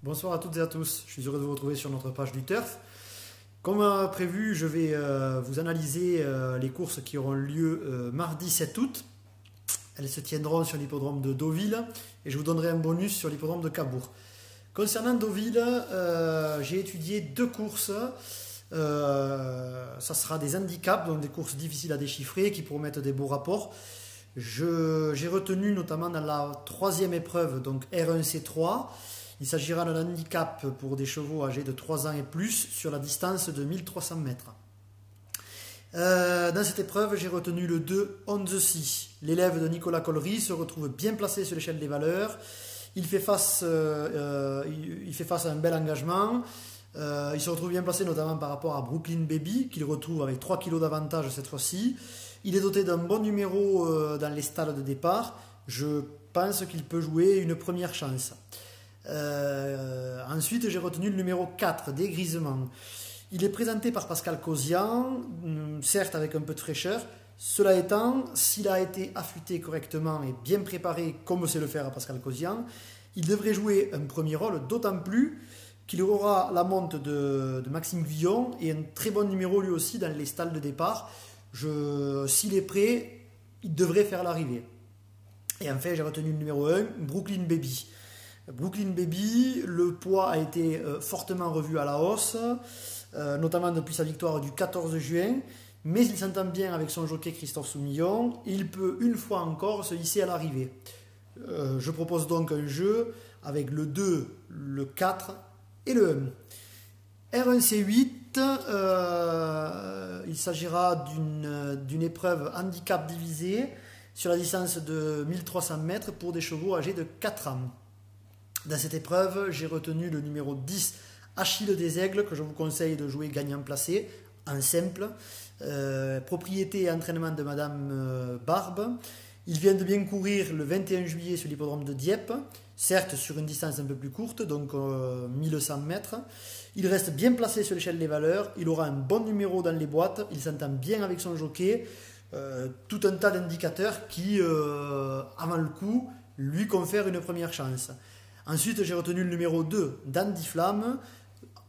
Bonsoir à toutes et à tous, je suis heureux de vous retrouver sur notre page du Turf. Comme prévu, je vais vous analyser les courses qui auront lieu mardi 7 août. Elles se tiendront sur l'hippodrome de Deauville et je vous donnerai un bonus sur l'hippodrome de Cabourg. Concernant Deauville, j'ai étudié deux courses. Ça sera des handicaps, donc des courses difficiles à déchiffrer qui promettent des beaux rapports. J'ai retenu notamment dans la troisième épreuve, donc R1C3. Il s'agira d'un handicap pour des chevaux âgés de 3 ans et plus sur la distance de 1300 mètres. Dans cette épreuve, j'ai retenu le 2 On the Sea. L'élève de Nicolas Collery se retrouve bien placé sur l'échelle des valeurs. Il fait face à un bel engagement. Il se retrouve bien placé notamment par rapport à Brooklyn Baby, qu'il retrouve avec 3 kg d'avantage cette fois-ci. Il est doté d'un bon numéro dans les stalles de départ. Je pense qu'il peut jouer une première chance. Ensuite, j'ai retenu le numéro 4, Dégrisement. Il est présenté par Pascal Causian, certes avec un peu de fraîcheur. Cela étant, s'il a été affûté correctement et bien préparé, comme sait le faire Pascal Causian, il devrait jouer un premier rôle, d'autant plus qu'il aura la monte de Maxime Guillon et un très bon numéro lui aussi dans les stalles de départ. S'il est prêt, il devrait faire l'arrivée. Et enfin, j'ai retenu le numéro 1, Brooklyn Baby. Brooklyn Baby, le poids a été fortement revu à la hausse, notamment depuis sa victoire du 14 juin, mais il s'entend bien avec son jockey Christophe Soumillon, et il peut une fois encore se hisser à l'arrivée. Je propose donc un jeu avec le 2, le 4 et le 1. R1C8, il s'agira d'une épreuve handicap divisée sur la distance de 1300 mètres pour des chevaux âgés de 4 ans. Dans cette épreuve, j'ai retenu le numéro 10, Achille des Aigles, que je vous conseille de jouer gagnant placé, en simple. Propriété et entraînement de Madame Barbe. Il vient de bien courir le 21 juillet sur l'hippodrome de Dieppe, certes sur une distance un peu plus courte, donc 1100 mètres. Il reste bien placé sur l'échelle des valeurs, il aura un bon numéro dans les boîtes, il s'entend bien avec son jockey. Tout un tas d'indicateurs qui, avant le coup, lui confèrent une première chance. Ensuite, j'ai retenu le numéro 2, Dandy Flamme,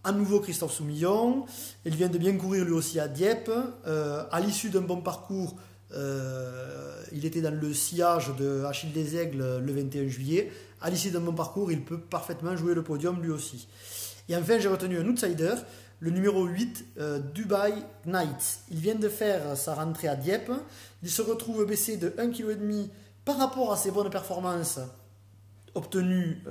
à nouveau Christophe Soumillon. Il vient de bien courir lui aussi à Dieppe. À l'issue d'un bon parcours, il était dans le sillage de Achille des Aigles le 21 juillet. À l'issue d'un bon parcours, il peut parfaitement jouer le podium lui aussi. Et enfin, j'ai retenu un outsider, le numéro 8, Dubai Knights. Il vient de faire sa rentrée à Dieppe. Il se retrouve baissé de 1,5 kg par rapport à ses bonnes performances obtenu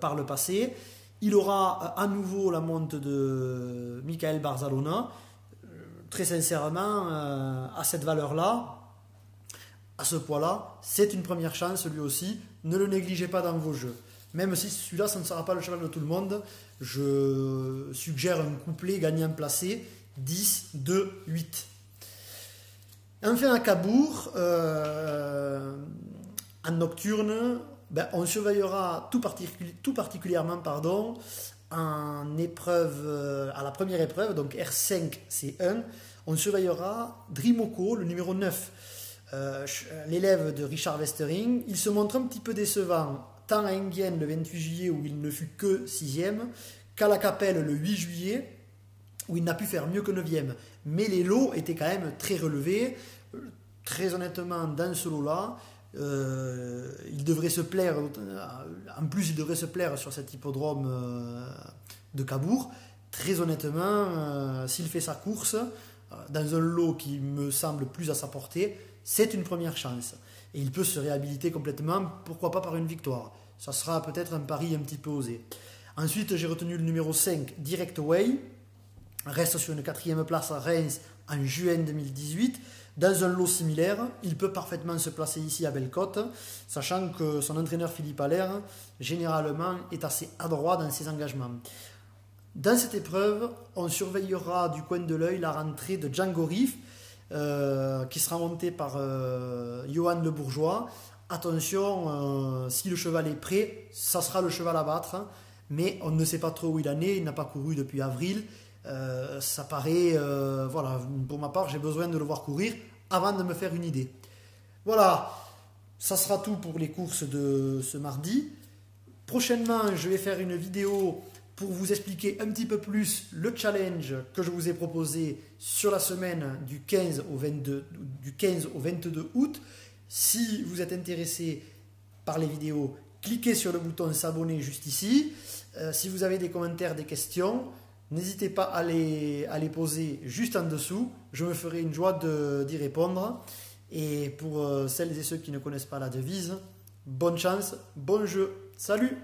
par le passé. Il aura à nouveau la monte de Michael Barzalona. Très sincèrement, à cette valeur-là, à ce poids-là, c'est une première chance lui aussi. Ne le négligez pas dans vos jeux. Même si celui-là, ça ne sera pas le cheval de tout le monde, je suggère un couplet gagnant placé 10, 2, 8. Enfin à Cabourg, en nocturne, on surveillera tout particulièrement en épreuve, à la première épreuve, donc R5C1, on surveillera Dreamoko, le numéro 9, l'élève de Richard Westering. Il se montre un petit peu décevant, tant à Enghien le 28 juillet où il ne fut que 6e, qu'à la Capelle le 8 juillet où il n'a pu faire mieux que 9e. Mais les lots étaient quand même très relevés. Très honnêtement, dans ce lot-là, il devrait se plaire, en plus il devrait se plaire sur cet hippodrome de Cabourg. Très honnêtement, s'il fait sa course dans un lot qui me semble plus à sa portée, c'est une première chance et il peut se réhabiliter complètement, pourquoi pas par une victoire. Ça sera peut-être un pari un petit peu osé. Ensuite, j'ai retenu le numéro 5, Direct Way, reste sur une 4e place à Reims en juin 2018. Dans un lot similaire, il peut parfaitement se placer ici à Bellecote, sachant que son entraîneur Philippe Allaire, généralement, est assez adroit dans ses engagements. Dans cette épreuve, on surveillera du coin de l'œil la rentrée de Django Riff, qui sera montée par Johan Le Bourgeois. Attention, si le cheval est prêt, ça sera le cheval à battre, mais on ne sait pas trop où il en est, il n'a pas couru depuis avril. Ça paraît, voilà, pour ma part, j'ai besoin de le voir courir avant de me faire une idée. Voilà, ça sera tout pour les courses de ce mardi. Prochainement, je vais faire une vidéo pour vous expliquer un petit peu plus le challenge que je vous ai proposé sur la semaine du 15 au 22 août. Si vous êtes intéressé par les vidéos, cliquez sur le bouton s'abonner juste ici. Si vous avez des commentaires, des questions, n'hésitez pas à les poser juste en dessous. Je me ferai une joie d'y répondre. Et pour celles et ceux qui ne connaissent pas la devise, bonne chance, bon jeu. Salut!